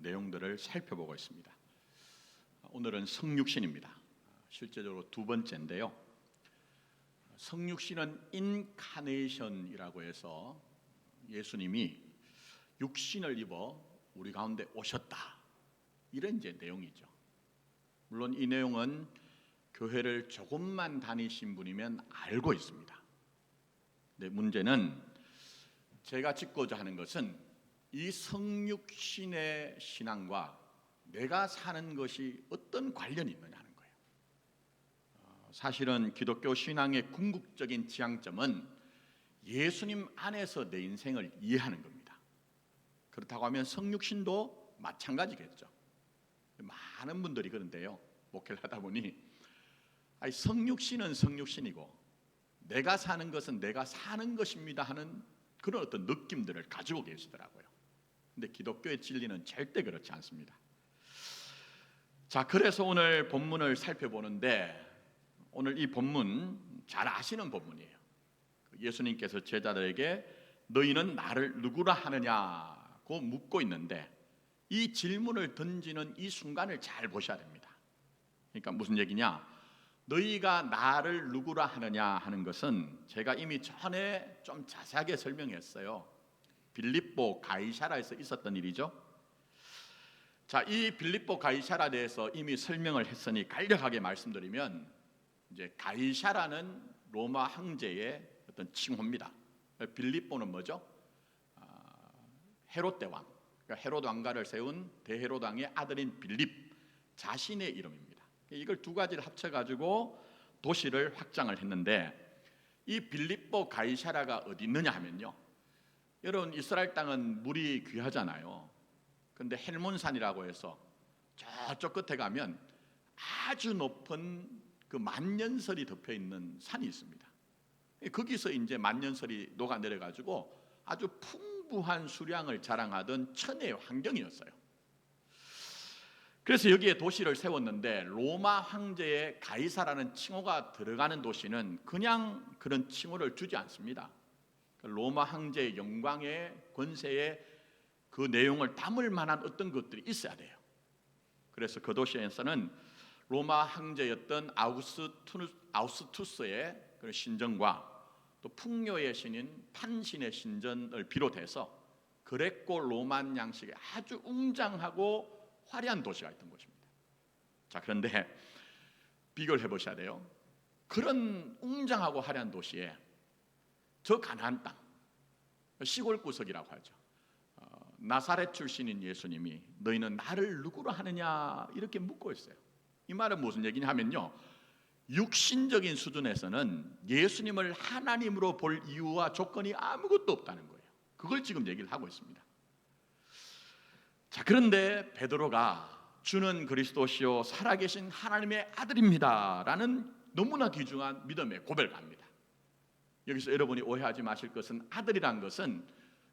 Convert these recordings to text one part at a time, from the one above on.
내용들을 살펴보고 있습니다. 오늘은 성육신입니다. 실제적으로 두 번째인데요. 성육신은 인카네이션이라고 해서 예수님이 육신을 입어 우리 가운데 오셨다, 이런 이제 내용이죠. 물론 이 내용은 교회를 조금만 다니신 분이면 알고 있습니다. 근데 문제는 제가 짚고자 하는 것은 이 성육신의 신앙과 내가 사는 것이 어떤 관련이 있느냐 하는 거예요. 사실은 기독교 신앙의 궁극적인 지향점은 예수님 안에서 내 인생을 이해하는 겁니다. 그렇다고 하면 성육신도 마찬가지겠죠. 많은 분들이 그런데요, 목회를 하다 보니 성육신은 성육신이고 내가 사는 것은 내가 사는 것입니다 하는 그런 어떤 느낌들을 가지고 계시더라고요. 근데 기독교의 진리는 절대 그렇지 않습니다. 자, 그래서 오늘 본문을 살펴보는데, 오늘 이 본문 잘 아시는 본문이에요. 예수님께서 제자들에게 너희는 나를 누구라 하느냐고 묻고 있는데, 이 질문을 던지는 이 순간을 잘 보셔야 됩니다. 그러니까 무슨 얘기냐? 너희가 나를 누구라 하느냐 하는 것은 제가 이미 전에 좀 자세하게 설명했어요. 빌립보 가이사라에서 있었던 일이죠. 자, 이 빌립보 가이사라에 대해서 이미 설명을 했으니 간략하게 말씀드리면, 이제 가이사라는 로마 황제의 어떤 칭호입니다. 빌립보는 뭐죠? 헤롯 대왕, 그러니까 헤롯 왕가를 세운 대헤롯 왕의 아들인 빌립 자신의 이름입니다. 이걸 두 가지를 합쳐가지고 도시를 확장을 했는데, 이 빌립보 가이사라가 어디 있느냐 하면요, 여러분 이스라엘 땅은 물이 귀하잖아요. 그런데 헬몬산이라고 해서 저쪽 끝에 가면 아주 높은 그 만년설이 덮여 있는 산이 있습니다. 거기서 이제 만년설이 녹아 내려가지고 아주 풍부한 수량을 자랑하던 천혜의 환경이었어요. 그래서 여기에 도시를 세웠는데, 로마 황제의 가이사라는 칭호가 들어가는 도시는 그냥 그런 칭호를 주지 않습니다. 로마 황제의 영광의 권세의 그 내용을 담을 만한 어떤 것들이 있어야 돼요. 그래서 그 도시에서는 로마 황제였던 아우구스투스의 그 신전과 또 풍요의 신인 판신의 신전을 비롯해서 그레코 로만 양식의 아주 웅장하고 화려한 도시가 있던 곳입니다. 자, 그런데 비교를 해보셔야 돼요. 그런 웅장하고 화려한 도시에 저 가나안 땅, 시골 구석이라고 하죠, 나사렛 출신인 예수님이 너희는 나를 누구로 하느냐 이렇게 묻고 있어요. 이 말은 무슨 얘기냐 하면요, 육신적인 수준에서는 예수님을 하나님으로 볼 이유와 조건이 아무것도 없다는 거예요. 그걸 지금 얘기를 하고 있습니다. 자, 그런데 베드로가 주는 그리스도시요 살아계신 하나님의 아들입니다 라는 너무나 귀중한 믿음의 고백을 합니다. 여기서 여러분이 오해하지 마실 것은, 아들이란 것은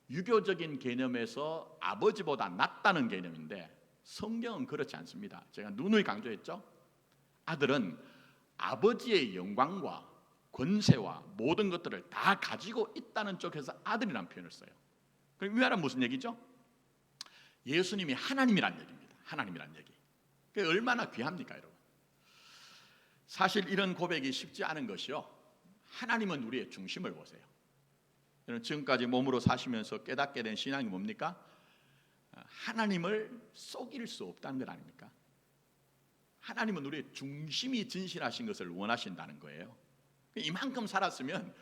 유교적인 개념에서 아버지보다 낫다는 개념인데 성경은 그렇지 않습니다. 제가 누누이 강조했죠. 아들은 아버지의 영광과 권세와 모든 것들을 다 가지고 있다는 쪽에서 아들이라는 표현을 써요. 그럼 이 말은 무슨 얘기죠? 예수님이 하나님이란 얘기입니다. 하나님이란 얘기. 그게 얼마나 귀합니까, 여러분? 사실 이런 고백이 쉽지 않은 것이요, 하나님은 우리의 중심을 보세요. 여러분 지금까지 몸으로 사시면서 깨닫게 된 신앙이 뭡니까? 하나님을 속일 수 없다는 것 아닙니까? 하나님은 우리의 중심이 진실하신 것을 원하신다는 거예요. 이만큼 살았으면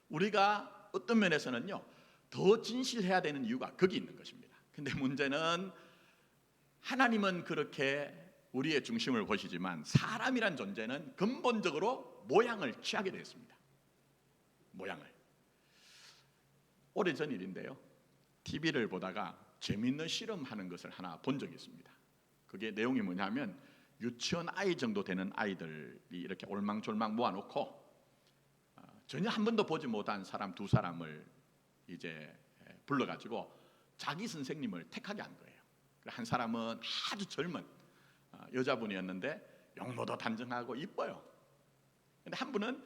우리가 어떤 면에서는요 더 진실해야 되는 이유가 거기 있는 것입니다. 근데 문제는 하나님은 그렇게 우리의 중심을 보시지만 사람이란 존재는 근본적으로 모양을 취하게 되었습니다. 모양을. 오래전 일인데요, TV를 보다가 재밌는 실험하는 것을 하나 본 적이 있습니다. 그게 내용이 뭐냐면, 유치원 아이 정도 되는 아이들이 이렇게 올망졸망 모아놓고 전혀 한 번도 보지 못한 사람 두 사람을 이제 불러가지고 자기 선생님을 택하게 한 거예요. 한 사람은 아주 젊은 여자분이었는데 용모도 단정하고 이뻐요. 근데 한 분은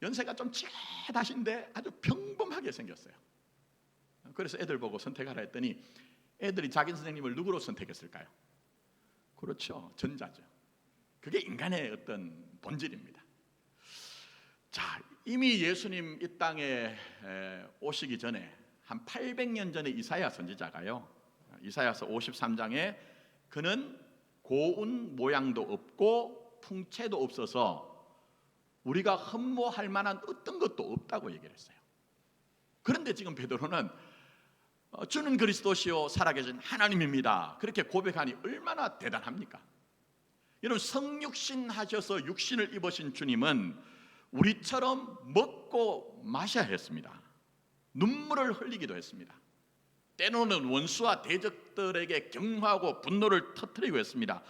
연세가 좀 찌릿하신데 아주 평범하게 생겼어요. 그래서 애들 보고 선택하라 했더니 애들이 자기 선생님을 누구로 선택했을까요? 그렇죠, 전자죠. 그게 인간의 어떤 본질입니다. 자, 이미 예수님 이 땅에 오시기 전에 한 800년 전에 이사야 선지자가요, 이사야서 53장에 그는 고운 모양도 없고 풍채도 없어서 우리가 흠모할 만한 어떤 것도 없다고 얘기를 했어요. 그런데 지금 베드로는 주는 그리스도시요 살아계신 하나님입니다, 그렇게 고백하니 얼마나 대단합니까? 여러분, 성육신 하셔서 육신을 입으신 주님은 우리처럼 먹고 마셔야 했습니다. 눈물을 흘리기도 했습니다. 때로는 원수와 대적들에게 경화하고 분노를 터뜨리고 했습니다.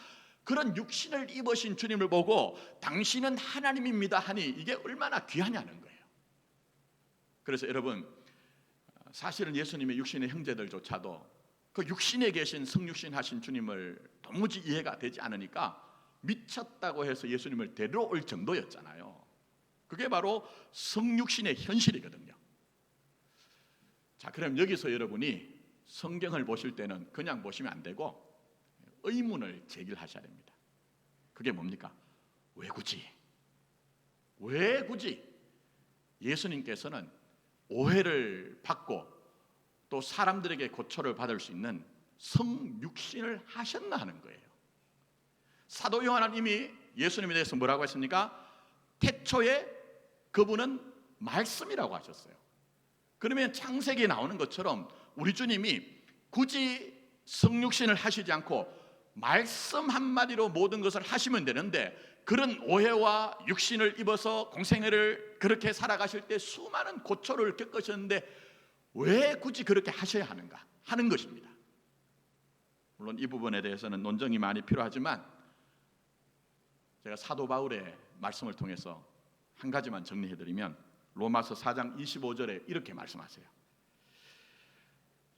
그런 육신을 입으신 주님을 보고 당신은 하나님입니다 하니 이게 얼마나 귀하냐는 거예요. 그래서 여러분, 사실은 예수님의 육신의 형제들조차도 그 육신에 계신 성육신 하신 주님을 도무지 이해가 되지 않으니까 미쳤다고 해서 예수님을 데려올 정도였잖아요. 그게 바로 성육신의 현실이거든요. 자, 그럼 여기서 여러분이 성경을 보실 때는 그냥 보시면 안 되고 의문을 제기하셔야 됩니다. 그게 뭡니까? 왜 굳이? 왜 굳이 예수님께서는 오해를 받고 또 사람들에게 고초를 받을 수 있는 성육신을 하셨나 하는 거예요. 사도 요한은 이미 예수님에 대해서 뭐라고 했습니까? 태초에 그분은 말씀이라고 하셨어요. 그러면 창세기에 나오는 것처럼 우리 주님이 굳이 성육신을 하시지 않고 말씀 한마디로 모든 것을 하시면 되는데, 그런 오해와 육신을 입어서 공생애를 그렇게 살아가실 때 수많은 고초를 겪으셨는데 왜 굳이 그렇게 하셔야 하는가 하는 것입니다. 물론 이 부분에 대해서는 논쟁이 많이 필요하지만 제가 사도 바울의 말씀을 통해서 한 가지만 정리해드리면 로마서 4장 25절에 이렇게 말씀하세요.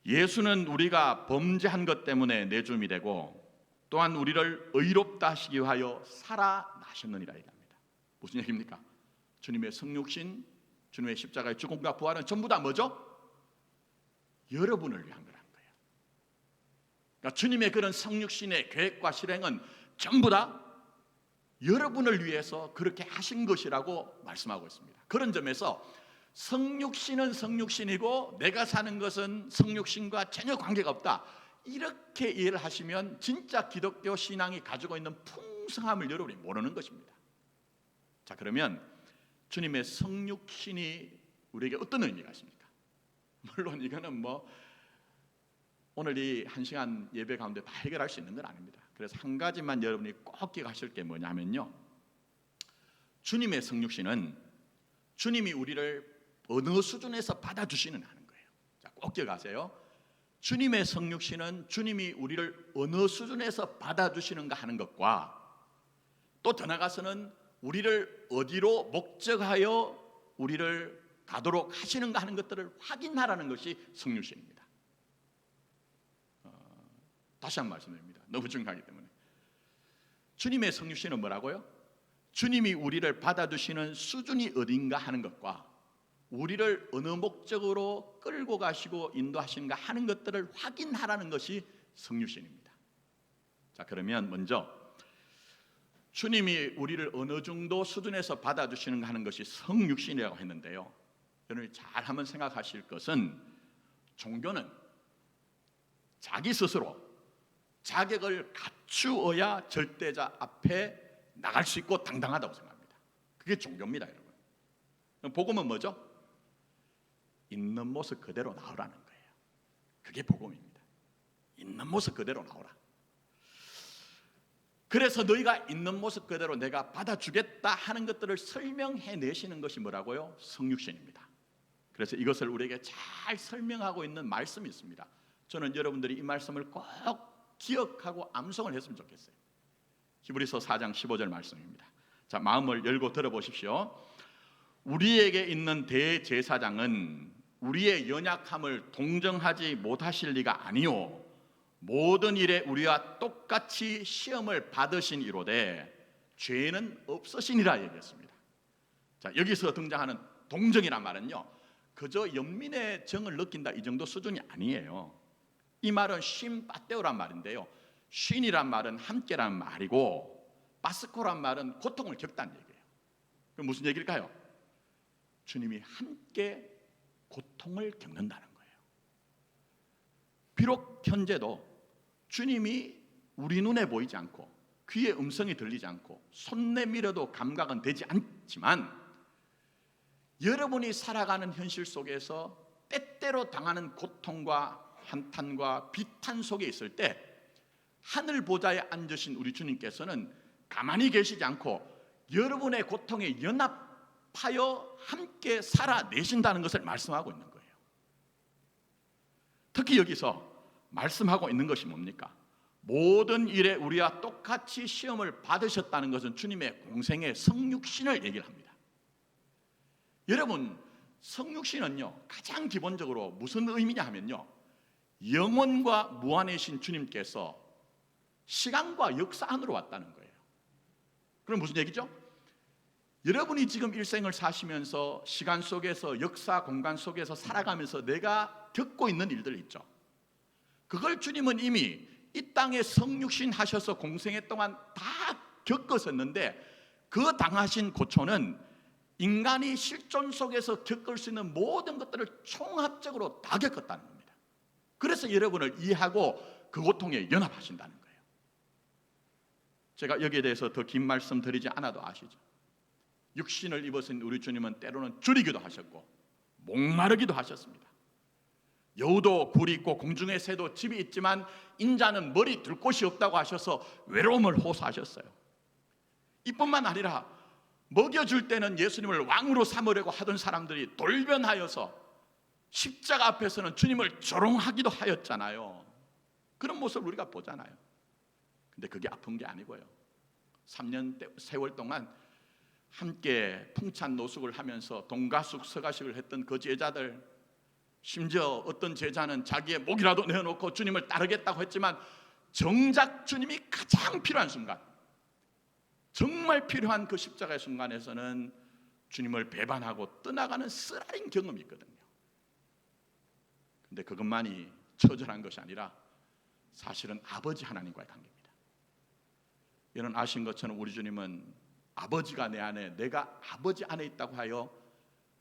예수는 우리가 범죄한 것 때문에 내줌이 되고 또한 우리를 의롭다 하시기 위하여 살아나셨느니라 얘기합니다. 무슨 얘기입니까? 주님의 성육신, 주님의 십자가의 죽음과 부활은 전부 다 뭐죠? 여러분을 위한 거라는 거예요. 그러니까 주님의 그런 성육신의 계획과 실행은 전부 다 여러분을 위해서 그렇게 하신 것이라고 말씀하고 있습니다. 그런 점에서 성육신은 성육신이고 내가 사는 것은 성육신과 전혀 관계가 없다, 이렇게 이해를 하시면 진짜 기독교 신앙이 가지고 있는 풍성함을 여러분이 모르는 것입니다. 자, 그러면 주님의 성육신이 우리에게 어떤 의미가 있습니까? 물론 이거는 오늘 이 1시간 예배 가운데 다 해결할 수 있는 건 아닙니다. 그래서 한 가지만 여러분이 꼭 기억하실 게 뭐냐면요, 주님의 성육신은 주님이 우리를 어느 수준에서 받아주시는 하는 거예요. 자, 꼭 기억하세요. 주님의 성육신은 주님이 우리를 어느 수준에서 받아주시는가 하는 것과 또 더 나아가서는 우리를 어디로 목적하여 우리를 가도록 하시는가 하는 것들을 확인하라는 것이 성육신입니다. 다시 한번 말씀드립니다. 너무 중요하기 때문에. 주님의 성육신은 뭐라고요? 주님이 우리를 받아주시는 수준이 어딘가 하는 것과 우리를 어느 목적으로 끌고 가시고 인도하시는가 하는 것들을 확인하라는 것이 성육신입니다. 자, 그러면 먼저 주님이 우리를 어느 정도 수준에서 받아주시는가 하는 것이 성육신이라고 했는데요, 여러분이 잘 한번 생각하실 것은 종교는 자기 스스로 자격을 갖추어야 절대자 앞에 나갈 수 있고 당당하다고 생각합니다. 그게 종교입니다, 여러분. 복음은 뭐죠? 있는 모습 그대로 나오라는 거예요. 그게 복음입니다. 있는 모습 그대로 나오라. 그래서 너희가 있는 모습 그대로 내가 받아주겠다 하는 것들을 설명해 내시는 것이 뭐라고요? 성육신입니다. 그래서 이것을 우리에게 잘 설명하고 있는 말씀이 있습니다. 저는 여러분들이 이 말씀을 꼭 기억하고 암송을 했으면 좋겠어요. 히브리서 4장 15절 말씀입니다. 자, 마음을 열고 들어보십시오. 우리에게 있는 대제사장은 우리의 연약함을 동정하지 못하실 리가 아니요 모든 일에 우리와 똑같이 시험을 받으신 이로되 죄는 없으시니라 얘기했습니다. 자, 여기서 등장하는 동정이란 말은요, 그저 연민의 정을 느낀다 이 정도 수준이 아니에요. 이 말은 쉼빠떼오란 말인데요, 쉰이란 말은 함께라는 말이고 빠스코란 말은 고통을 겪다는 얘기예요. 그럼 무슨 얘기일까요? 주님이 함께 고통을 겪는다는 거예요. 비록 현재도 주님이 우리 눈에 보이지 않고 귀에 음성이 들리지 않고 손 내밀어도 감각은 되지 않지만, 여러분이 살아가는 현실 속에서 때때로 당하는 고통과 한탄과 비탄 속에 있을 때 하늘 보좌에 앉으신 우리 주님께서는 가만히 계시지 않고 여러분의 고통에 연합하여 함께 살아내신다는 것을 말씀하고 있는 거예요. 특히 여기서 말씀하고 있는 것이 뭡니까? 모든 일에 우리와 똑같이 시험을 받으셨다는 것은 주님의 공생의 성육신을 얘기를 합니다. 여러분, 성육신은요, 가장 기본적으로 무슨 의미냐 하면요, 영원과 무한이신 주님께서 시간과 역사 안으로 왔다는 거예요. 그럼 무슨 얘기죠? 여러분이 지금 일생을 사시면서 시간 속에서, 역사 공간 속에서 살아가면서 내가 겪고 있는 일들 있죠. 그걸 주님은 이미 이 땅에 성육신 하셔서 공생애 동안 다 겪었었는데, 그 당하신 고초는 인간이 실존 속에서 겪을 수 있는 모든 것들을 총합적으로 다 겪었다는 겁니다. 그래서 여러분을 이해하고 그 고통에 연합하신다는 거예요. 제가 여기에 대해서 더 긴 말씀 드리지 않아도 아시죠? 육신을 입으신 우리 주님은 때로는 줄이기도 하셨고 목마르기도 하셨습니다. 여우도 굴이 있고 공중의 새도 집이 있지만 인자는 머리 둘 곳이 없다고 하셔서 외로움을 호소하셨어요. 이뿐만 아니라 먹여줄 때는 예수님을 왕으로 삼으려고 하던 사람들이 돌변하여서 십자가 앞에서는 주님을 조롱하기도 하였잖아요. 그런 모습을 우리가 보잖아요. 근데 그게 아픈 게 아니고요, 3년 세월 동안 함께 풍찬 노숙을 하면서 동가숙 서가식을 했던 그 제자들, 심지어 어떤 제자는 자기의 목이라도 내어놓고 주님을 따르겠다고 했지만 정작 주님이 가장 필요한 순간, 정말 필요한 그 십자가의 순간에서는 주님을 배반하고 떠나가는 쓰라린 경험이 있거든요. 근데 그것만이 처절한 것이 아니라 사실은 아버지 하나님과의 관계입니다. 여러분 아신 것처럼 우리 주님은 아버지가 내 안에, 내가 아버지 안에 있다고 하여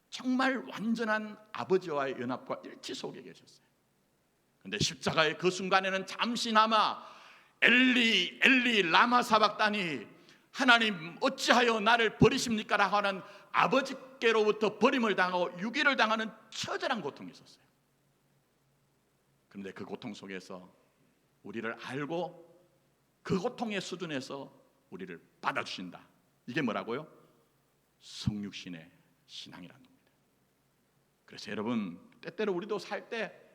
정말 완전한 아버지와의 연합과 일치 속에 계셨어요. 그런데 십자가의 그 순간에는 잠시나마 엘리 엘리 라마 사박다니, 하나님 어찌하여 나를 버리십니까? 라고 하는 아버지께로부터 버림을 당하고 유기를 당하는 처절한 고통이 있었어요. 그런데 그 고통 속에서 우리를 알고 그 고통의 수준에서 우리를 받아주신다. 이게 뭐라고요? 성육신의 신앙이라는 겁니다. 그래서 여러분, 때때로 우리도 살 때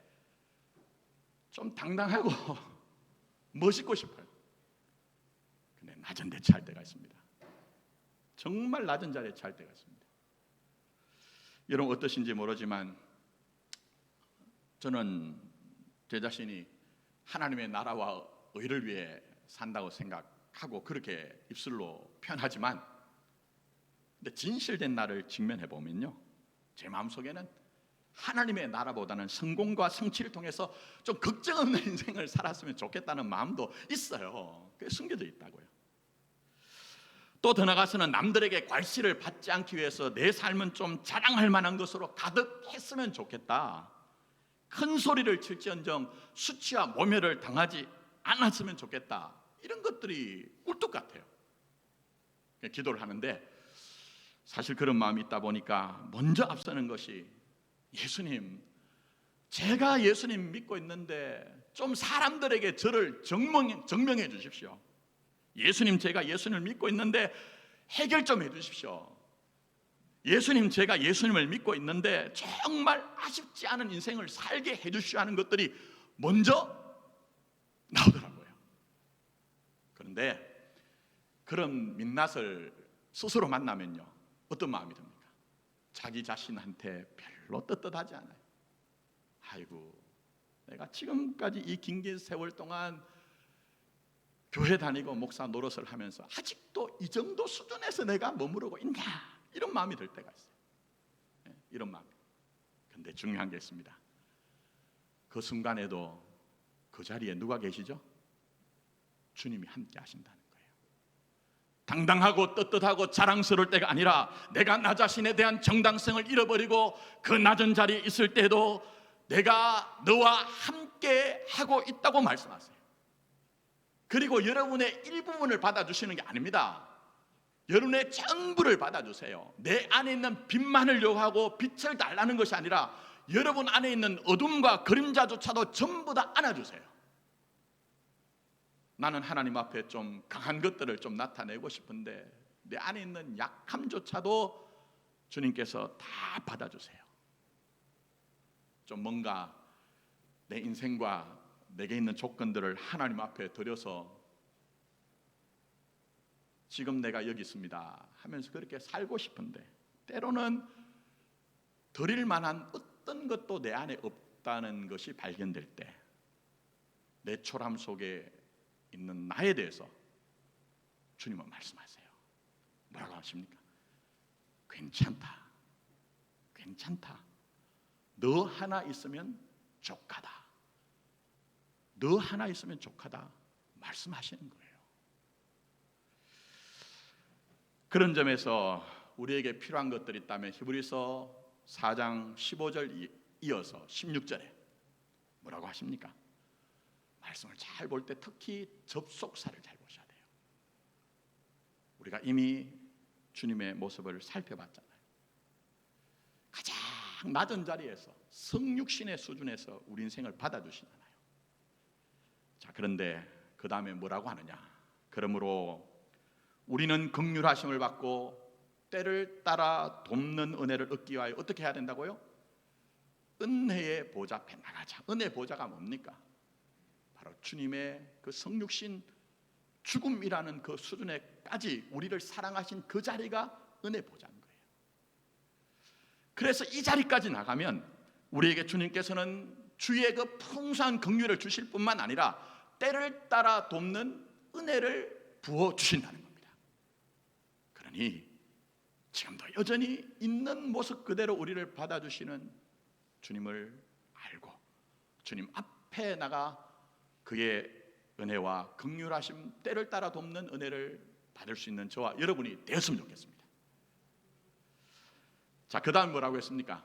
좀 당당하고 멋있고 싶어요. 근데 낮은 데 찰 때가 있습니다. 정말 낮은 자리에 찰 때가 있습니다. 여러분 어떠신지 모르지만 저는 제 자신이 하나님의 나라와 의를 위해 산다고 생각하고 그렇게 입술로 표현하지만, 근데 진실된 나를 직면해 보면요, 제 마음속에는 하나님의 나라보다는 성공과 성취를 통해서 좀 걱정 없는 인생을 살았으면 좋겠다는 마음도 있어요. 그게 숨겨져 있다고요. 또 더 나가서는 남들에게 괄시를 받지 않기 위해서 내 삶은 좀 자랑할 만한 것으로 가득했으면 좋겠다. 큰 소리를 칠지언정 수치와 모멸을 당하지 않았으면 좋겠다. 이런 것들이 꿀뚝 같아요. 기도를 하는데 사실 그런 마음이 있다 보니까 먼저 앞서는 것이, 예수님, 제가 예수님 믿고 있는데 좀 사람들에게 저를 증명해 주십시오. 예수님, 제가 예수님을 믿고 있는데 해결 좀 해주십시오. 예수님, 제가 예수님을 믿고 있는데 정말 아쉽지 않은 인생을 살게 해주시오 하는 것들이 먼저 나오더라고요. 그런데 그런 민낯을 스스로 만나면요, 어떤 마음이 듭니까? 자기 자신한테 별로 떳떳하지 않아요. 아이고, 내가 지금까지 이 긴 세월 동안 교회 다니고 목사 노릇을 하면서 아직도 이 정도 수준에서 내가 머무르고 있냐, 이런 마음이 들 때가 있어요. 이런 마음. 근데 중요한 게 있습니다. 그 순간에도 그 자리에 누가 계시죠? 주님이 함께 하신다는 거예요. 당당하고 떳떳하고 자랑스러울 때가 아니라 내가 나 자신에 대한 정당성을 잃어버리고 그 낮은 자리에 있을 때도 내가 너와 함께 하고 있다고 말씀하세요. 그리고 여러분의 일부분을 받아주시는 게 아닙니다. 여러분의 전부를 받아주세요. 내 안에 있는 빛만을 요구하고 빛을 달라는 것이 아니라 여러분 안에 있는 어둠과 그림자조차도 전부 다 안아주세요. 나는 하나님 앞에 좀 강한 것들을 좀 나타내고 싶은데 내 안에 있는 약함조차도 주님께서 다 받아주세요. 좀 뭔가 내 인생과 내게 있는 조건들을 하나님 앞에 드려서 지금 내가 여기 있습니다 하면서 그렇게 살고 싶은데 때로는 드릴 만한 어떤 것도 내 안에 없다는 것이 발견될 때 내 초람 속에 있는 나에 대해서 주님은 말씀하세요. 뭐라고 하십니까? 괜찮다. 괜찮다. 너 하나 있으면 족하다. 너 하나 있으면 족하다. 말씀하시는 거예요. 그런 점에서 우리에게 필요한 것들이 있다면 히브리서 4장 15절 이어서 16절에 뭐라고 하십니까? 말씀을 잘 볼 때 특히 접속사를 잘 보셔야 돼요. 우리가 이미 주님의 모습을 살펴봤잖아요. 가장 낮은 자리에서 성육신의 수준에서 우리 인생을 받아주시잖아요. 자, 그런데 그 다음에 뭐라고 하느냐? 그러므로 우리는 긍휼하심을 받고 때를 따라 돕는 은혜를 얻기 위하여 어떻게 해야 된다고요? 은혜의 보좌 앞에 나가자. 은혜의 보좌가 뭡니까? 바로 주님의 그 성육신 죽음이라는 그 수준에까지 우리를 사랑하신 그 자리가 은혜 보좌인 거예요. 그래서 이 자리까지 나가면 우리에게 주님께서는 주의 그 풍성한 긍휼을 주실 뿐만 아니라 때를 따라 돕는 은혜를 부어 주신다는 겁니다. 그러니 지금도 여전히 있는 모습 그대로 우리를 받아주시는 주님을 알고 주님 앞에 나가 그의 은혜와 긍휼하심 때를 따라 돕는 은혜를 받을 수 있는 저와 여러분이 되었으면 좋겠습니다. 자, 그 다음 뭐라고 했습니까?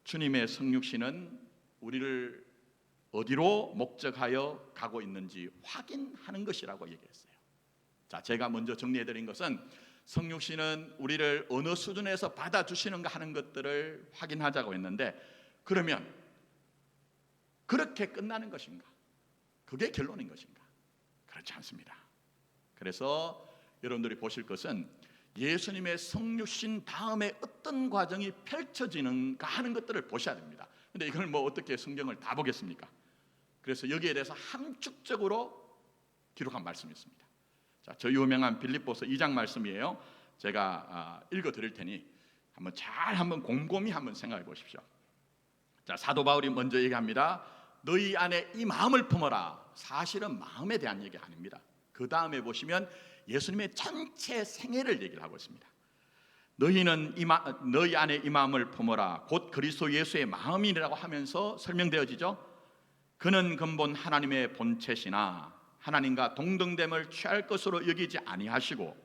주님의 성육신은 우리를 어디로 목적하여 가고 있는지 확인하는 것이라고 얘기했어요. 자, 제가 먼저 정리해드린 것은 성육신은 우리를 어느 수준에서 받아주시는가 하는 것들을 확인하자고 했는데, 그러면 그렇게 끝나는 것인가? 그게 결론인 것인가? 그렇지 않습니다. 그래서 여러분들이 보실 것은 예수님의 성육신 다음에 어떤 과정이 펼쳐지는가 하는 것들을 보셔야 됩니다. 근데 이걸 뭐 어떻게 성경을 다 보겠습니까? 그래서 여기에 대해서 함축적으로 기록한 말씀이 있습니다. 자, 저 유명한 빌립보서 2장 말씀이에요. 제가 읽어 드릴 테니 한번 곰곰이 한번 생각해 보십시오. 자, 사도 바울이 먼저 얘기합니다. 너희 안에 이 마음을 품어라. 사실은 마음에 대한 얘기 아닙니다. 그 다음에 보시면 예수님의 전체 생애를 얘기를 하고 있습니다. 너희 안에 이 마음을 품어라. 곧 그리스도 예수의 마음이라고 하면서 설명되어지죠. 그는 근본 하나님의 본체시나 하나님과 동등됨을 취할 것으로 여기지 아니하시고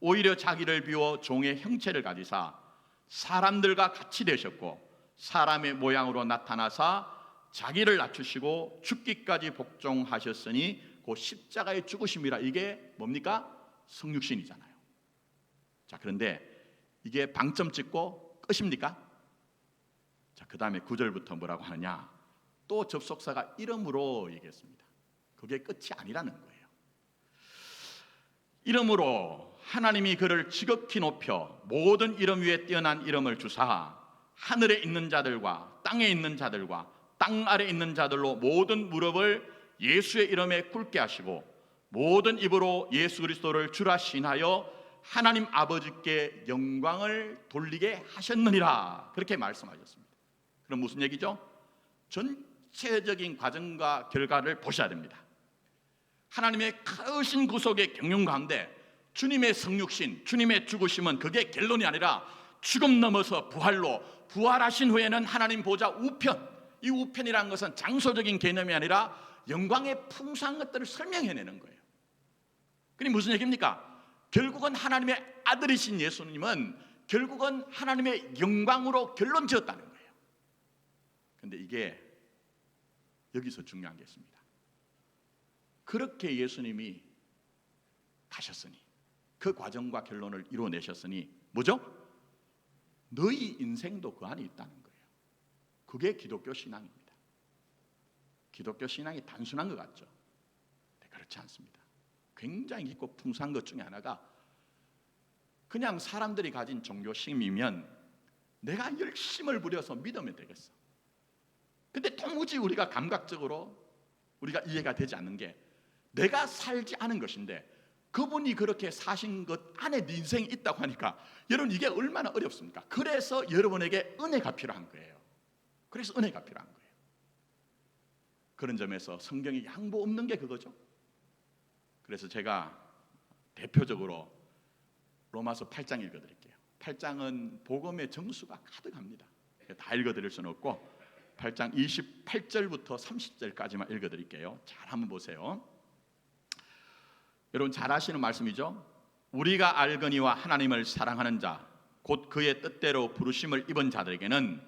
오히려 자기를 비워 종의 형체를 가지사 사람들과 같이 되셨고 사람의 모양으로 나타나사 자기를 낮추시고 죽기까지 복종하셨으니 그 십자가의 죽으심이라. 이게 뭡니까? 성육신이잖아요. 자, 그런데 이게 방점 찍고 끝입니까? 자, 그 다음에 9절부터 뭐라고 하느냐? 또 접속사가 이름으로 얘기했습니다. 그게 끝이 아니라는 거예요. 이름으로 하나님이 그를 지극히 높여 모든 이름 위에 뛰어난 이름을 주사 하늘에 있는 자들과 땅에 있는 자들과 땅 아래 있는 자들로 모든 무릎을 예수의 이름에 꿇게 하시고 모든 입으로 예수 그리스도를 주라 신하여 하나님 아버지께 영광을 돌리게 하셨느니라. 그렇게 말씀하셨습니다. 그럼 무슨 얘기죠? 전체적인 과정과 결과를 보셔야 됩니다. 하나님의 크신 구속의 경륜 가운데 주님의 성육신, 주님의 죽으심은 그게 결론이 아니라 죽음 넘어서 부활로, 부활하신 후에는 하나님 보좌 우편, 이 우편이라는 것은 장소적인 개념이 아니라 영광의 풍성한 것들을 설명해내는 거예요. 그게 무슨 얘기입니까? 결국은 하나님의 아들이신 예수님은 결국은 하나님의 영광으로 결론 지었다는 거예요. 그런데 이게 여기서 중요한 게 있습니다. 그렇게 예수님이 가셨으니, 그 과정과 결론을 이루어내셨으니 뭐죠? 너희 인생도 그 안에 있다는 거예요. 그게 기독교 신앙입니다. 기독교 신앙이 단순한 것 같죠? 네, 그렇지 않습니다. 굉장히 깊고 풍성한 것 중에 하나가, 그냥 사람들이 가진 종교심이면 내가 열심을 부려서 믿으면 되겠어. 근데 도무지 우리가 감각적으로 우리가 이해가 되지 않는 게, 내가 살지 않은 것인데 그분이 그렇게 사신 것 안에 네 인생이 있다고 하니까, 여러분 이게 얼마나 어렵습니까? 그래서 여러분에게 은혜가 필요한 거예요. 그래서 은혜가 필요한 거예요. 그런 점에서 성경이 양보 없는 게 그거죠. 그래서 제가 대표적으로 로마서 8장 읽어드릴게요. 8장은 복음의 정수가 가득합니다. 다 읽어드릴 수는 없고 8장 28절부터 30절까지만 읽어드릴게요. 잘 한번 보세요. 여러분 잘 아시는 말씀이죠. 우리가 알거니와 하나님을 사랑하는 자, 곧 그의 뜻대로 부르심을 입은 자들에게는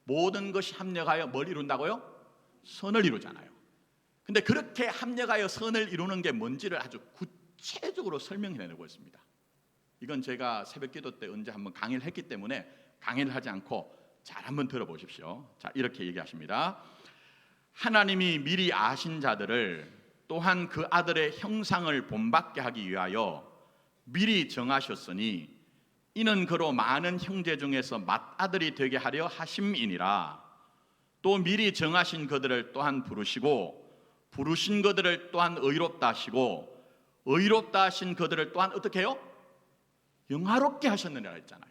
모든 것이 합력하여 뭘 이룬다고요? 선을 이루잖아요. 근데 그렇게 합력하여 선을 이루는 게 뭔지를 아주 구체적으로 설명해내고 있습니다. 이건 제가 새벽기도 때 언제 한번 강의를 했기 때문에 강의를 하지 않고 잘 한번 들어보십시오. 자, 이렇게 얘기하십니다. 하나님이 미리 아신 자들을 또한 그 아들의 형상을 본받게 하기 위하여 미리 정하셨으니, 이는 그로 많은 형제 중에서 맏아들이 되게 하려 하심이니라. 또 미리 정하신 그들을 또한 부르시고, 부르신 그들을 또한 의롭다 하시고, 의롭다 하신 그들을 또한 어떻게 해요? 영화롭게 하셨느니라 했잖아요.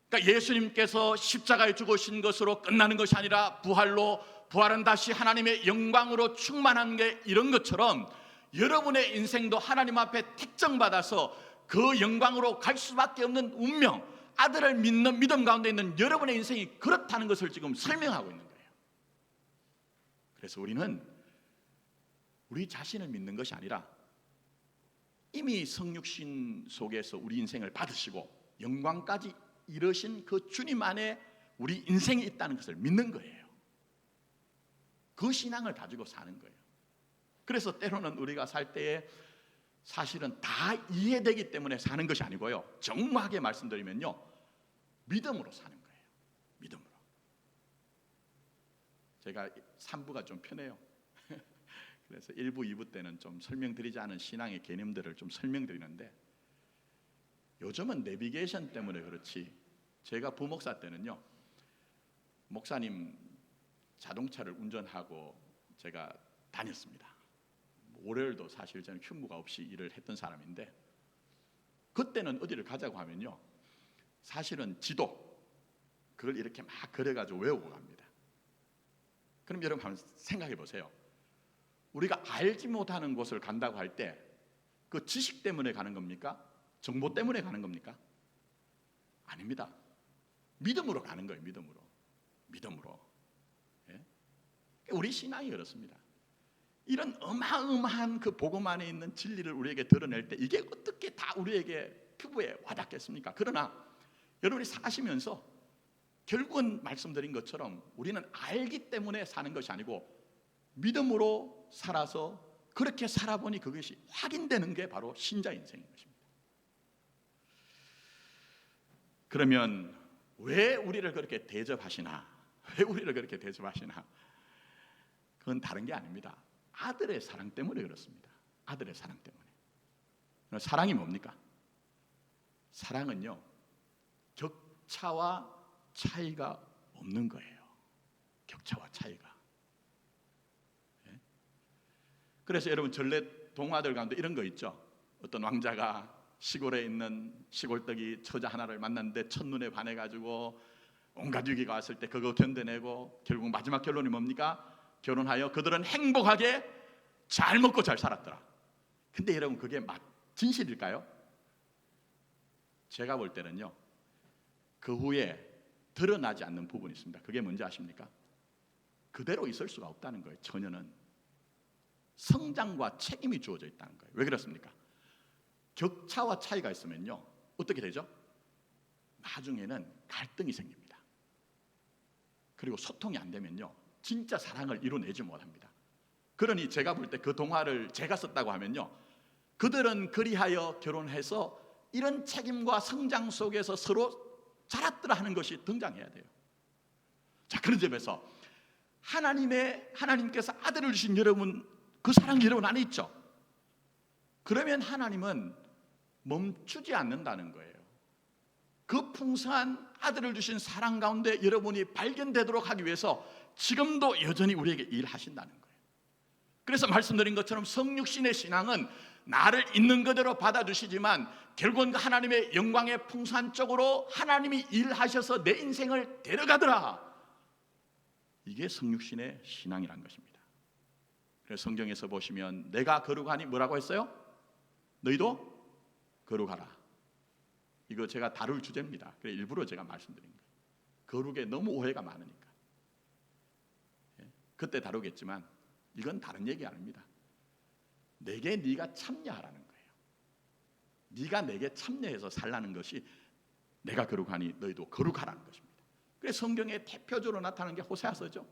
그러니까 예수님께서 십자가에 죽으신 것으로 끝나는 것이 아니라 부활은 다시 하나님의 영광으로 충만한 게 이런 것처럼, 여러분의 인생도 하나님 앞에 택정받아서 그 영광으로 갈 수밖에 없는 운명, 아들을 믿는 믿음 가운데 있는 여러분의 인생이 그렇다는 것을 지금 설명하고 있는 거예요. 그래서 우리는 우리 자신을 믿는 것이 아니라 이미 성육신 속에서 우리 인생을 받으시고 영광까지 이르신 그 주님 안에 우리 인생이 있다는 것을 믿는 거예요. 그 신앙을 가지고 사는 거예요. 그래서 때로는 우리가 살 때에 사실은 다 이해되기 때문에 사는 것이 아니고요, 정확하게 말씀드리면요, 믿음으로 사는 거예요. 믿음으로. 제가 3부가 좀 편해요. 그래서 1부, 2부 때는 좀 설명드리지 않은 신앙의 개념들을 좀 설명드리는데, 요즘은 내비게이션 때문에 그렇지, 제가 부목사 때는요, 목사님 자동차를 운전하고 제가 다녔습니다. 월요일도 사실 저는 휴무가 없이 일을 했던 사람인데, 그때는 어디를 가자고 하면요, 사실은 지도 그걸 이렇게 막 그려가지고 외우고 갑니다. 그럼 여러분 한번 생각해 보세요. 우리가 알지 못하는 곳을 간다고 할 때 그 지식 때문에 가는 겁니까? 정보 때문에 가는 겁니까? 아닙니다. 믿음으로 가는 거예요. 믿음으로. 예? 우리 신앙이 그렇습니다. 이런 어마어마한 그 복음 안에 있는 진리를 우리에게 드러낼 때 이게 어떻게 다 우리에게 피부에 와닿겠습니까? 그러나 여러분이 사시면서 결국은 말씀드린 것처럼 우리는 알기 때문에 사는 것이 아니고 믿음으로 살아서, 그렇게 살아보니 그것이 확인되는 게 바로 신자 인생인 것입니다. 그러면 왜 우리를 그렇게 대접하시나? 그건 다른 게 아닙니다. 아들의 사랑 때문에 그렇습니다. 아들의 사랑 때문에. 사랑이 뭡니까? 사랑은요, 격차와 차이가 없는 거예요. 격차와 차이가. 그래서 여러분 전래 동화들 가운데 이런 거 있죠. 어떤 왕자가 시골에 있는 시골떡이 처자 하나를 만났는데 첫눈에 반해가지고 온갖 위기가 왔을 때 그거 견뎌내고 결국 마지막 결론이 뭡니까? 결혼하여 그들은 행복하게 잘 먹고 잘 살았더라. 근데 여러분 그게 진실일까요? 제가 볼 때는요, 그 후에 드러나지 않는 부분이 있습니다. 그게 뭔지 아십니까? 그대로 있을 수가 없다는 거예요. 처녀는 성장과 책임이 주어져 있다는 거예요. 왜 그렇습니까? 격차와 차이가 있으면요 어떻게 되죠? 나중에는 갈등이 생깁니다. 그리고 소통이 안 되면요 진짜 사랑을 이뤄내지 못합니다. 그러니 제가 볼 때 그 동화를 제가 썼다고 하면요, 그들은 그리하여 결혼해서 이런 책임과 성장 속에서 서로 자랐더라 하는 것이 등장해야 돼요. 자, 그런 점에서 하나님께서 아들을 주신 여러분, 그 사랑이 여러분 안에 있죠. 그러면 하나님은 멈추지 않는다는 거예요. 그 풍성한 아들을 주신 사랑 가운데 여러분이 발견되도록 하기 위해서 지금도 여전히 우리에게 일하신다는 거예요. 그래서 말씀드린 것처럼 성육신의 신앙은 나를 있는 그대로 받아주시지만 결국은 하나님의 영광의 풍성한 쪽으로 하나님이 일하셔서 내 인생을 데려가더라. 이게 성육신의 신앙이라는 것입니다. 그래서 성경에서 보시면 내가 거룩하니 뭐라고 했어요? 너희도 거룩하라. 이거 제가 다룰 주제입니다. 그래서 일부러 제가 말씀드린 거예요. 거룩에 너무 오해가 많으니까. 그때 다루겠지만 이건 다른 얘기 아닙니다. 내게 네가 참여하라는 거예요. 네가 내게 참여해서 살라는 것이 내가 거룩하니 너희도 거룩하라는 것입니다. 그래서 성경에 대표적으로 나타나는 게 호세아서죠.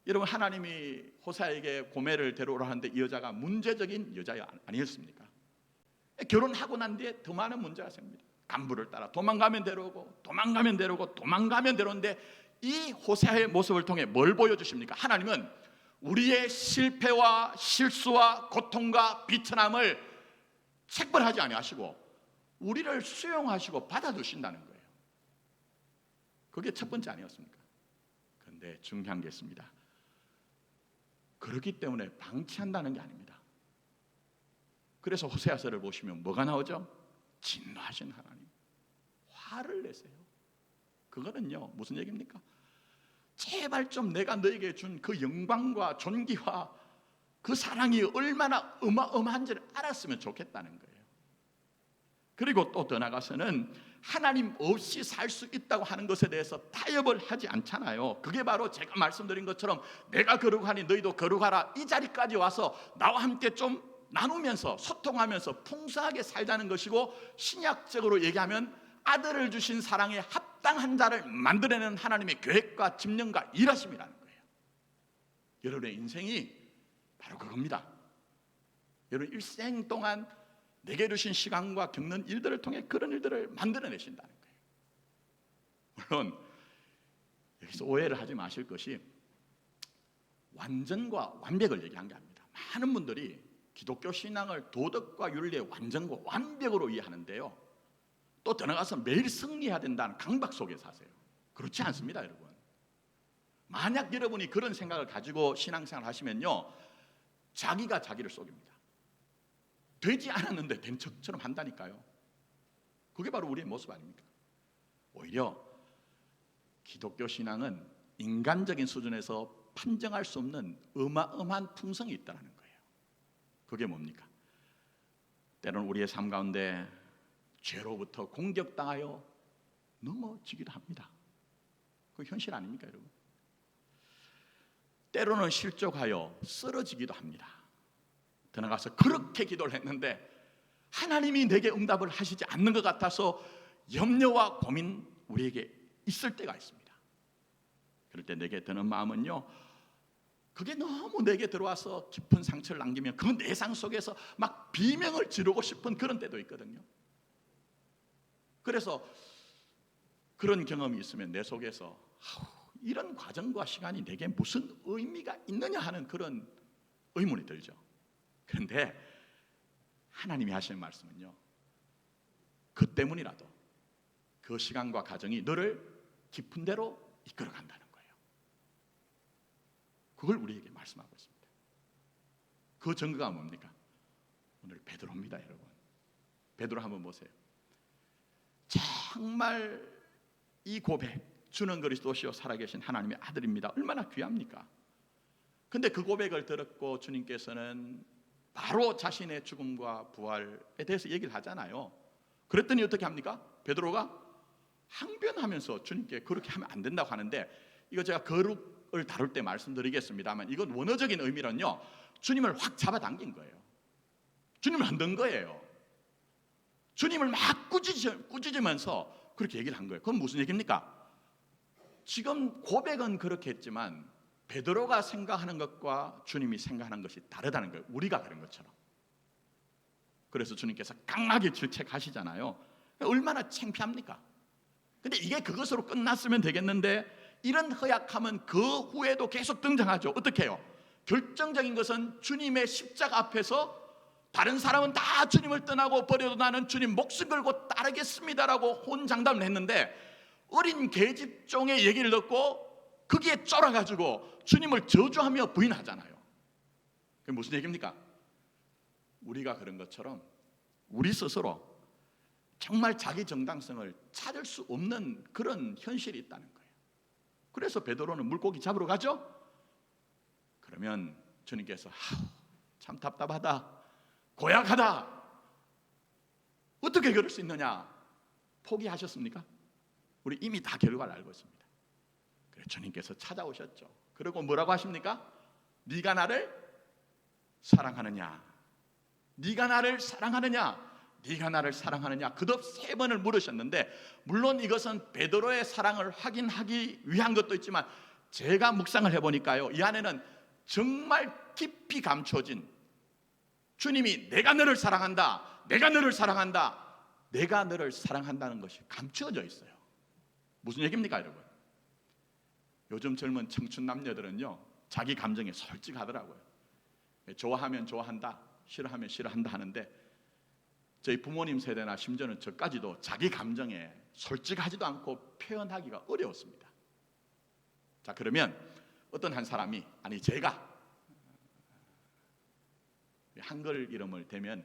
여러분, 하나님이 호세아에게 고멜을 데려오라 하는데 이 여자가 문제적인 여자 아니었습니까? 결혼하고 난 뒤에 더 많은 문제가 생깁니다. 간부를 따라 도망가면 데려오고 도망가면 데려오고 도망가면 데려오는데 이 호세아의 모습을 통해 뭘 보여주십니까? 하나님은 우리의 실패와 실수와 고통과 비천함을 책벌하지 아니하시고 우리를 수용하시고 받아주신다는 거예요. 그게 첫 번째 아니었습니까? 그런데 중요한 게 있습니다. 그렇기 때문에 방치한다는 게 아닙니다. 그래서 호세아서를 보시면 뭐가 나오죠? 진노하신 하나님, 화를 내세요. 그거는요 무슨 얘기입니까? 제발 좀 내가 너에게 준 그 영광과 존귀와 그 사랑이 얼마나 어마어마한지를 알았으면 좋겠다는 거예요. 그리고 또 더 나가서는 하나님 없이 살 수 있다고 하는 것에 대해서 타협을 하지 않잖아요. 그게 바로 제가 말씀드린 것처럼 내가 거룩하니 너희도 거룩하라, 이 자리까지 와서 나와 함께 좀 나누면서 소통하면서 풍성하게 살자는 것이고, 신약적으로 얘기하면 아들을 주신 사랑에 합당한 자를 만들어내는 하나님의 계획과 집념과 일하심이라는 거예요. 여러분의 인생이 바로 그겁니다. 여러분 일생 동안 내게 주신 시간과 겪는 일들을 통해 그런 일들을 만들어내신다는 거예요. 물론 여기서 오해를 하지 마실 것이 완전과 완벽을 얘기한 게 아닙니다. 많은 분들이 기독교 신앙을 도덕과 윤리의 완전과 완벽으로 이해하는데요, 또 더 나가서 매일 승리해야 된다는 강박 속에 사세요. 그렇지 않습니다, 여러분. 만약 여러분이 그런 생각을 가지고 신앙생활 하시면요, 자기가 자기를 속입니다. 되지 않았는데 된 척처럼 한다니까요. 그게 바로 우리의 모습 아닙니까? 오히려 기독교 신앙은 인간적인 수준에서 판정할 수 없는 어마어마한 풍성이 있다는 거예요. 그게 뭡니까? 때로는 우리의 삶 가운데 죄로부터 공격당하여 넘어지기도 합니다. 그 현실 아닙니까, 여러분? 때로는 실족하여 쓰러지기도 합니다. 더 나가서 그렇게 기도를 했는데 하나님이 내게 응답을 하시지 않는 것 같아서 염려와 고민 우리에게 있을 때가 있습니다. 그럴 때 내게 드는 마음은요, 그게 너무 내게 들어와서 깊은 상처를 남기면 그 내상 속에서 막 비명을 지르고 싶은 그런 때도 있거든요. 그래서 그런 경험이 있으면 내 속에서 이런 과정과 시간이 내게 무슨 의미가 있느냐 하는 그런 의문이 들죠. 그런데 하나님이 하시는 말씀은요, 그 때문이라도 그 시간과 과정이 너를 깊은 데로 이끌어간다는 거예요. 그걸 우리에게 말씀하고 있습니다. 그 증거가 뭡니까? 오늘 베드로입니다, 여러분. 베드로 한번 보세요. 정말 이 고백, 주는 그리스도시요 살아계신 하나님의 아들입니다, 얼마나 귀합니까? 근데 그 고백을 들었고 주님께서는 바로 자신의 죽음과 부활에 대해서 얘기를 하잖아요. 그랬더니 어떻게 합니까? 베드로가 항변하면서 주님께 그렇게 하면 안 된다고 하는데, 이거 제가 성격을 다룰 때 말씀드리겠습니다만 이건 원어적인 의미는요, 주님을 확 잡아당긴 거예요. 주님을 흔든 거예요. 주님을 막 꾸짖으면서 그렇게 얘기를 한 거예요. 그건 무슨 얘기입니까? 지금 고백은 그렇게 했지만 베드로가 생각하는 것과 주님이 생각하는 것이 다르다는 거예요. 우리가 그런 것처럼. 그래서 주님께서 강하게 질책하시잖아요. 얼마나 창피합니까? 근데 이게 그것으로 끝났으면 되겠는데 이런 허약함은 그 후에도 계속 등장하죠. 어떻게 해요? 결정적인 것은 주님의 십자가 앞에서 다른 사람은 다 주님을 떠나고 버려도 나는 주님 목숨 걸고 따르겠습니다라고 혼장담을 했는데 어린 계집종의 얘기를 듣고 거기에 쫄아가지고 주님을 저주하며 부인하잖아요. 그게 무슨 얘기입니까? 우리가 그런 것처럼 우리 스스로 정말 자기 정당성을 찾을 수 없는 그런 현실이 있다는 거예요. 그래서 베드로는 물고기 잡으러 가죠. 그러면 주님께서 참 답답하다, 고약하다, 어떻게 그럴 수 있느냐, 포기하셨습니까? 우리 이미 다 결과를 알고 있습니다. 그래서 주님께서 찾아오셨죠. 그리고 뭐라고 하십니까? 네가 나를 사랑하느냐, 네가 나를 사랑하느냐, 네가 나를 사랑하느냐, 그듭 3번을 물으셨는데, 물론 이것은 베드로의 사랑을 확인하기 위한 것도 있지만 제가 묵상을 해보니까요, 이 안에는 정말 깊이 감춰진 주님이 내가 너를 사랑한다, 내가 너를 사랑한다, 내가 너를 사랑한다는 것이 감춰져 있어요. 무슨 얘기입니까 여러분? 요즘 젊은 청춘 남녀들은요, 자기 감정에 솔직하더라고요. 좋아하면 좋아한다, 싫어하면 싫어한다 하는데 저희 부모님 세대나 심지어는 저까지도 자기 감정에 솔직하지도 않고 표현하기가 어려웠습니다. 자, 그러면 어떤 한 사람이, 아니 제가 한글 이름을 대면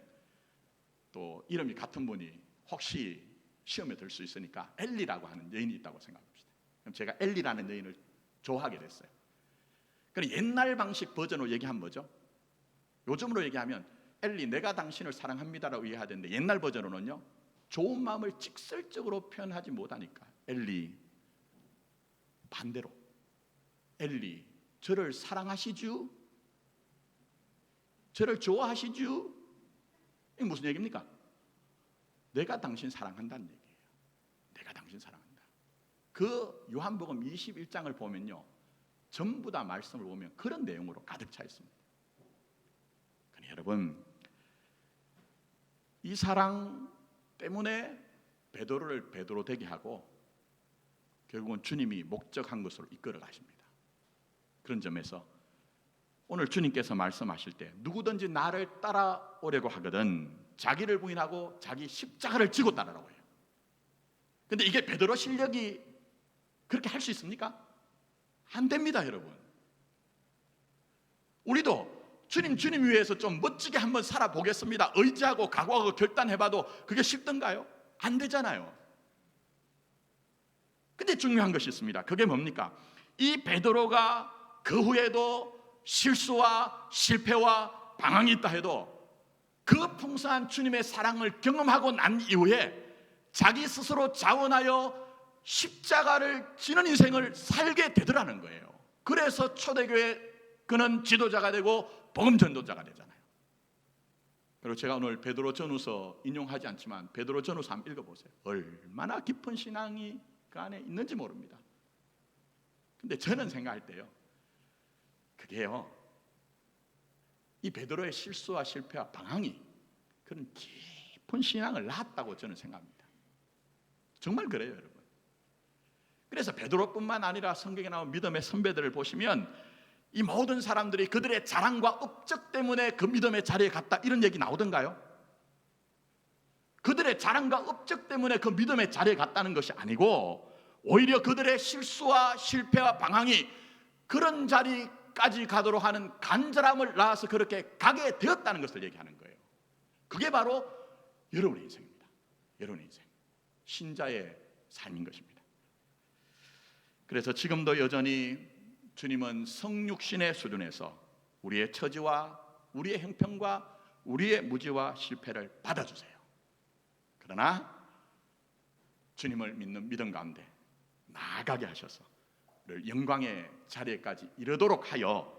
또 이름이 같은 분이 혹시 시험에 들 수 있으니까 엘리라고 하는 여인이 있다고 생각합시다. 그럼 제가 엘리라는 여인을 좋아하게 됐어요. 그럼 옛날 방식 버전으로 얘기하면 뭐죠? 요즘으로 얘기하면 엘리 내가 당신을 사랑합니다라고 얘기해야 되는데 옛날 버전으로는요, 좋은 마음을 직설적으로 표현하지 못하니까 엘리 반대로, 엘리 저를 사랑하시죠? 저를 좋아하시죠? 이게 무슨 얘기입니까? 내가 당신 사랑한다는 얘기예요. 내가 당신 사랑한다. 그 요한복음 21장을 보면요, 전부 다 말씀을 보면 그런 내용으로 가득 차 있습니다. 그러니 여러분, 이 사랑 때문에 베드로를 베드로 되게 하고 결국은 주님이 목적한 것으로 이끌어 가십니다. 그런 점에서 오늘 주님께서 말씀하실 때 누구든지 나를 따라오려고 하거든 자기를 부인하고 자기 십자가를 지고 따르라고 해요. 근데 이게 베드로 실력이 그렇게 할 수 있습니까? 안 됩니다 여러분. 우리도 주님 위해서 좀 멋지게 한번 살아보겠습니다, 의지하고 각오하고 결단해봐도 그게 쉽던가요? 안 되잖아요. 근데 중요한 것이 있습니다. 그게 뭡니까? 이 베드로가 그 후에도 실수와 실패와 방황이 있다 해도 그 풍성한 주님의 사랑을 경험하고 난 이후에 자기 스스로 자원하여 십자가를 지는 인생을 살게 되더라는 거예요. 그래서 초대교회 그는 지도자가 되고 복음 전도자가 되잖아요. 그리고 제가 오늘 베드로 전후서 인용하지 않지만 베드로 전후서 한번 읽어보세요. 얼마나 깊은 신앙이 그 안에 있는지 모릅니다. 근데 저는 생각할 때요, 그게요, 이 베드로의 실수와 실패와 방황이 그런 깊은 신앙을 낳았다고 저는 생각합니다. 정말 그래요 여러분. 그래서 베드로뿐만 아니라 성경에 나온 믿음의 선배들을 보시면 이 모든 사람들이 그들의 자랑과 업적 때문에 그 믿음의 자리에 갔다, 이런 얘기 나오던가요? 그들의 자랑과 업적 때문에 그 믿음의 자리에 갔다는 것이 아니고 오히려 그들의 실수와 실패와 방황이 그런 자리까지 가도록 하는 간절함을 낳아서 그렇게 가게 되었다는 것을 얘기하는 거예요. 그게 바로 여러분의 인생입니다. 여러분의 인생, 신자의 삶인 것입니다. 그래서 지금도 여전히 주님은 성육신의 수준에서 우리의 처지와 우리의 형편과 우리의 무지와 실패를 받아주세요. 그러나 주님을 믿는 믿음 가운데 나아가게 하셔서 영광의 자리에까지 이르도록 하여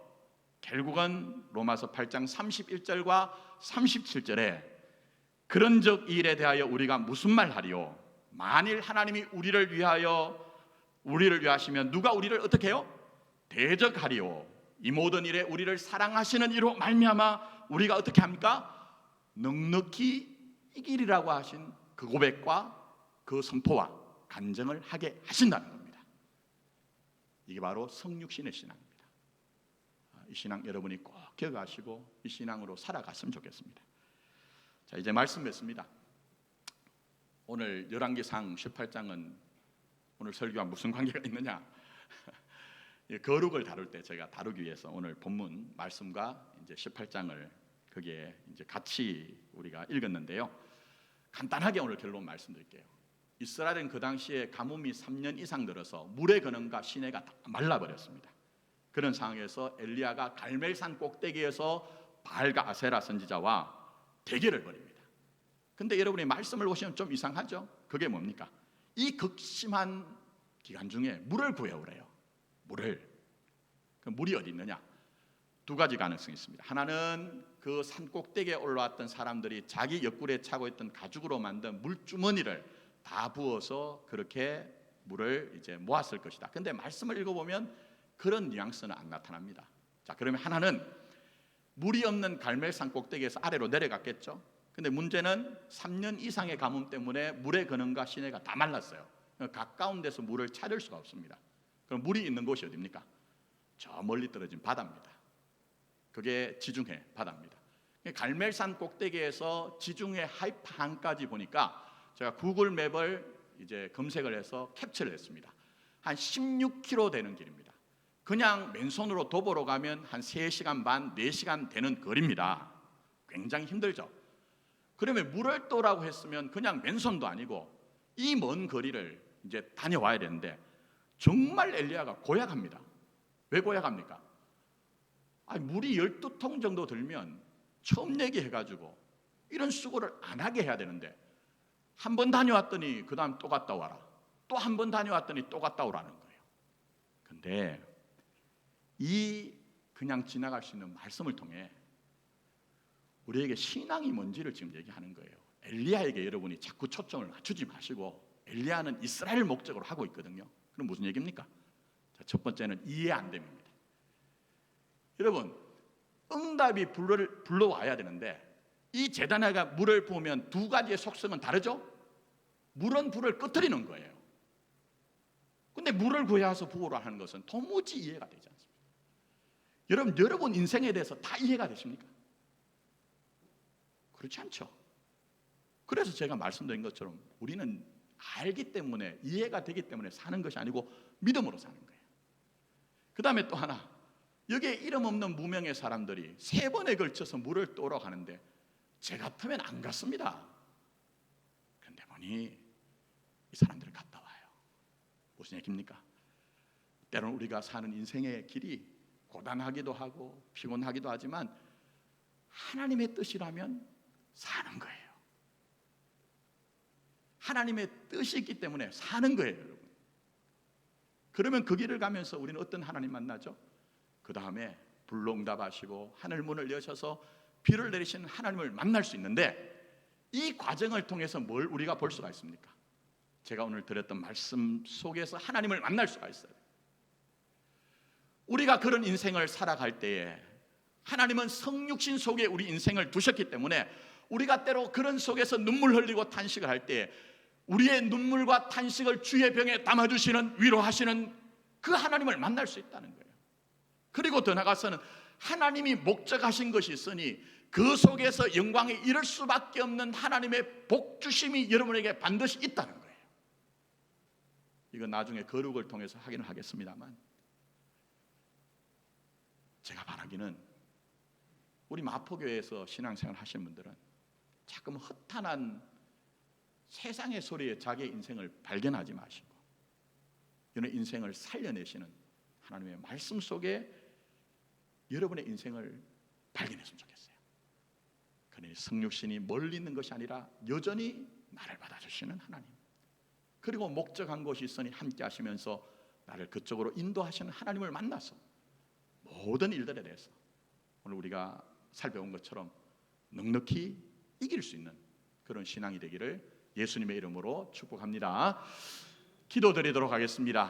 결국은 로마서 8장 31절과 37절에 그런즉 이 일에 대하여 우리가 무슨 말 하리요? 만일 하나님이 우리를 위하시면 누가 우리를 어떻게 해요? 대적하리요. 이 모든 일에 우리를 사랑하시는 이로 말미암아 우리가 어떻게 합니까? 넉넉히 이기리라고 하신 그 고백과 그 선포와 간증을 하게 하신다는 겁니다. 이게 바로 성육신의 신앙입니다. 이 신앙 여러분이 꼭 기억하시고 이 신앙으로 살아갔으면 좋겠습니다. 자, 이제 말씀 맺습니다. 오늘 열왕기상 18장은 오늘 설교와 무슨 관계가 있느냐? 거룩을 다룰 때 제가 다루기 위해서 오늘 본문 말씀과 이제 18장을 거기에 이제 같이 우리가 읽었는데요. 간단하게 오늘 결론 말씀드릴게요. 이스라엘은 그 당시에 가뭄이 3년 이상 들어서 물의 근원과 시내가 다 말라버렸습니다. 그런 상황에서 엘리야가 갈멜산 꼭대기에서 바알과 아세라 선지자와 대결을 벌입니다. 근데 여러분이 말씀을 보시면 좀 이상하죠? 그게 뭡니까? 이 극심한 기간 중에 물을 구해오래요. 그 물이 어디 있느냐? 두 가지 가능성이 있습니다. 하나는 그 산 꼭대기에 올라왔던 사람들이 자기 옆구리에 차고 있던 가죽으로 만든 물주머니를 다 부어서 그렇게 물을 이제 모았을 것이다. 근데 말씀을 읽어보면 그런 뉘앙스는 안 나타납니다. 자, 그러면 하나는 물이 없는 갈멜산 꼭대기에서 아래로 내려갔겠죠. 근데 문제는 3년 이상의 가뭄 때문에 물의 근원과 시내가 다 말랐어요. 가까운 데서 물을 찾을 수가 없습니다. 그럼 물이 있는 곳이 어디입니까? 저 멀리 떨어진 바다입니다. 그게 지중해 바다입니다. 갈멜산 꼭대기에서 지중해 하이판까지 보니까 제가 구글 맵을 이제 검색을 해서 캡처를 했습니다. 한 16km 되는 길입니다. 그냥 맨손으로 도보로 가면 한 3시간 반, 4시간 되는 거리입니다. 굉장히 힘들죠. 그러면 물을 떠라고 했으면 그냥 맨손도 아니고 이 먼 거리를 이제 다녀와야 되는데 정말 엘리야가 고약합니다. 왜 고약합니까? 물이 12통 정도 들면 처음 얘기해가지고 이런 수고를 안 하게 해야 되는데 한 번 다녀왔더니 그 다음 또 갔다 와라. 또 한 번 다녀왔더니 또 갔다 오라는 거예요. 근데 이 그냥 지나갈 수 있는 말씀을 통해 우리에게 신앙이 뭔지를 지금 얘기하는 거예요. 엘리야에게 여러분이 자꾸 초점을 맞추지 마시고 엘리야는 이스라엘 목적으로 하고 있거든요. 그럼 무슨 얘기입니까? 자, 첫 번째는 이해 안 됨입니다. 여러분, 응답이 불러와야 되는데 이 제단에가 물을 부으면 두 가지의 속성은 다르죠? 물은 불을 꺼뜨리는 거예요. 근데 물을 구해와서 부으라 하는 것은 도무지 이해가 되지 않습니다. 여러분 인생에 대해서 다 이해가 되십니까? 그렇지 않죠. 그래서 제가 말씀드린 것처럼 우리는 알기 때문에 이해가 되기 때문에 사는 것이 아니고 믿음으로 사는 거예요. 그 다음에 또 하나, 여기에 이름 없는 무명의 사람들이 3번에 걸쳐서 물을 떠러 가는데 제 같으면 안 갔습니다. 그런데 보니 이 사람들은 갔다 와요. 무슨 얘기입니까? 때로는 우리가 사는 인생의 길이 고단하기도 하고 피곤하기도 하지만 하나님의 뜻이라면 사는 거예요. 하나님의 뜻이 있기 때문에 사는 거예요, 여러분. 그러면 그 길을 가면서 우리는 어떤 하나님 만나죠? 그 다음에 불로 응답하시고 하늘 문을 여셔서 비를 내리시는 하나님을 만날 수 있는데 이 과정을 통해서 뭘 우리가 볼 수가 있습니까? 제가 오늘 드렸던 말씀 속에서 하나님을 만날 수가 있어요. 우리가 그런 인생을 살아갈 때에 하나님은 성육신 속에 우리 인생을 두셨기 때문에 우리가 때로 그런 속에서 눈물 흘리고 탄식을 할 때 우리의 눈물과 탄식을 주의 병에 담아주시는, 위로하시는 그 하나님을 만날 수 있다는 거예요. 그리고 더 나아가서는 하나님이 목적하신 것이 있으니 그 속에서 영광에 이를 수밖에 없는 하나님의 복주심이 여러분에게 반드시 있다는 거예요. 이건 나중에 거룩을 통해서 확인을 하겠습니다만 제가 바라기는 우리 마포교회에서 신앙생활 하시는 분들은 자꾸 허탄한 세상의 소리에 자기의 인생을 발견하지 마시고 이런 인생을 살려내시는 하나님의 말씀 속에 여러분의 인생을 발견했으면 좋겠어요. 그러니 성육신이 멀리 있는 것이 아니라 여전히 나를 받아주시는 하나님, 그리고 목적한 것이 있으니 함께 하시면서 나를 그쪽으로 인도하시는 하나님을 만나서 모든 일들에 대해서 오늘 우리가 살펴본 것처럼 넉넉히 이길 수 있는 그런 신앙이 되기를 예수님의 이름으로 축복합니다. 기도드리도록 하겠습니다.